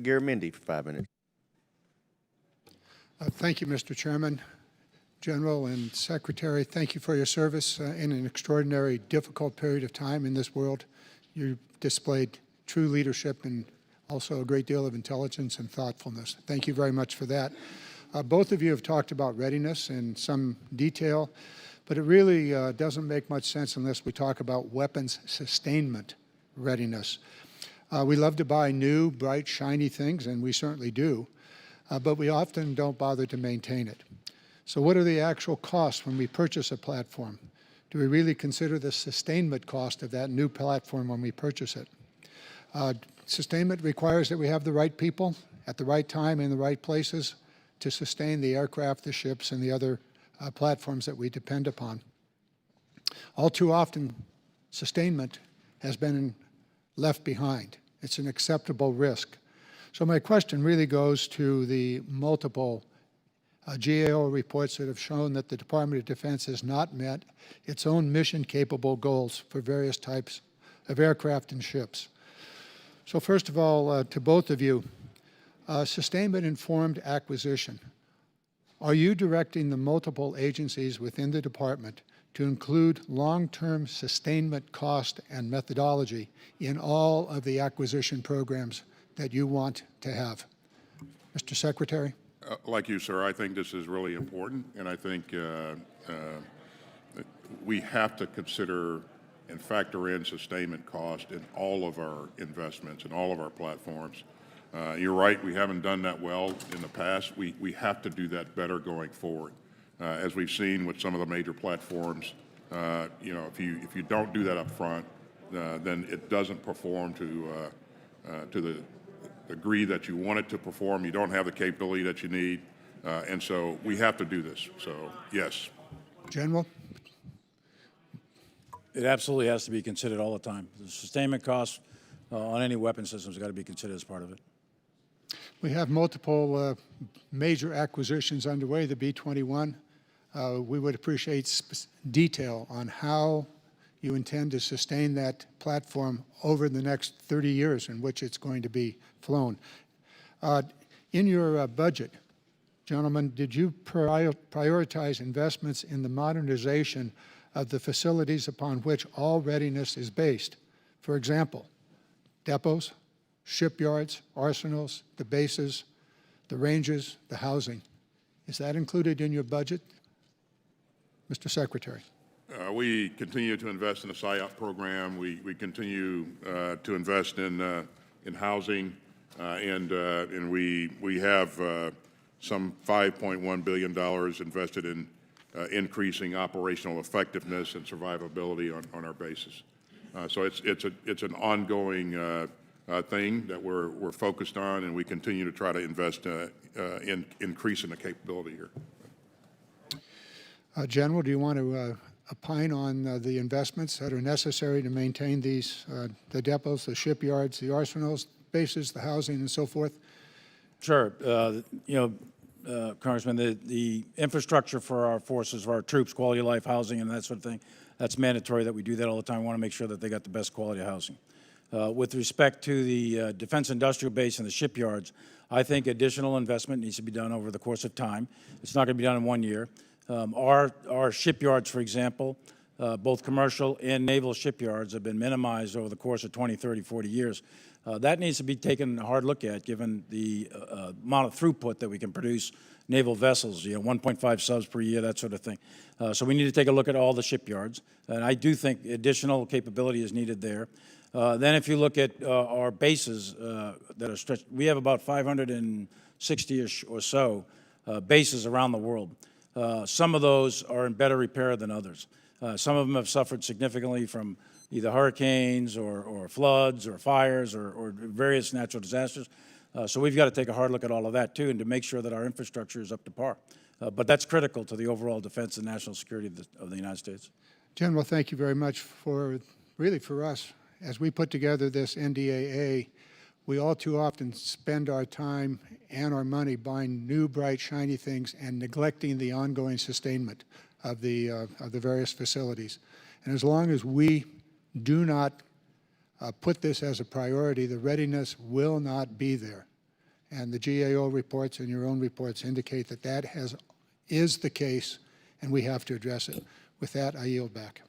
Garamendi for 5 minutes. Thank you, Mr. Chairman, General, and Secretary. Thank you for your service in an extraordinary, difficult period of time in this world. You displayed true leadership and also a great deal of intelligence and thoughtfulness. Thank you very much for that. Both of you have talked about readiness in some detail, but it really doesn't make much sense unless we talk about weapons sustainment readiness. We love to buy new, bright, shiny things, and we certainly do, but we often don't bother to maintain it. So what are the actual costs when we purchase a platform? Do we really consider the sustainment cost of that new platform when we purchase it? Sustainment requires that we have the right people at the right time in the right places to sustain the aircraft, the ships, and the other platforms that we depend upon. All too often, sustainment has been left behind. It's an acceptable risk. So my question really goes to the multiple GAO reports that have shown that the Department of Defense has not met its own mission-capable goals for various types of aircraft and ships. So first of all, to both of you, sustainment-informed acquisition. Are you directing the multiple agencies within the department to include long-term sustainment cost and methodology in all of the acquisition programs that you want to have? Mr. Secretary? Like you, sir, I think this is really important, and I think we have to consider and factor in sustainment cost in all of our investments and all of our platforms. You're right, we haven't done that well in the past. We have to do that better going forward. As we've seen with some of the major platforms, if you don't do that up front, then it doesn't perform to the degree that you want it to perform. You don't have the capability that you need, and so we have to do this. So, yes. General? It absolutely has to be considered all the time. The sustainment costs on any weapon system has got to be considered as part of it. We have multiple major acquisitions underway, the B-21. We would appreciate detail on how you intend to sustain that platform over the next 30 years in which it's going to be flown. In your budget, gentlemen, did you prioritize investments in the modernization of the facilities upon which all readiness is based? For example, depots, shipyards, arsenals, the bases, the ranges, the housing. Is that included in your budget? Mr. Secretary. We continue to invest in the SIOP program. We continue to invest in housing, and we have some $5.1 billion invested in increasing operational effectiveness and survivability on our bases. So it's an ongoing thing that we're focused on, and we continue to try to invest in increasing the capability here. General, do you want to opine on the investments that are necessary to maintain these, the depots, the shipyards, the arsenals, bases, the housing, and so forth? Sure. Congressman, the infrastructure for our forces, for our troops, quality of life, housing, and that sort of thing, that's mandatory that we do that all the time. We want to make sure that they got the best quality of housing. With respect to the defense industrial base and the shipyards, I think additional investment needs to be done over the course of time. It's not going to be done in 1 year. Our shipyards, for example, both commercial and naval shipyards have been minimized over the course of 20, 30, 40 years. That needs to be taken a hard look at given the amount of throughput that we can produce naval vessels, 1.5 subs per year, that sort of thing. So we need to take a look at all the shipyards, and I do think additional capability is needed there. Then if you look at our bases that are stretched, we have about 560-ish or so bases around the world. Some of those are in better repair than others. Some of them have suffered significantly from either hurricanes or floods or fires or various natural disasters. So we've got to take a hard look at all of that too, and to make sure that our infrastructure is up to par. But that's critical to the overall defense and national security of the United States. General, thank you very much for us. As we put together this NDAA, we all too often spend our time and our money buying new, bright, shiny things and neglecting the ongoing sustainment of the various facilities. And as long as we do not put this as a priority, the readiness will not be there. And the GAO reports and your own reports indicate that is the case, and we have to address it. With that, I yield back.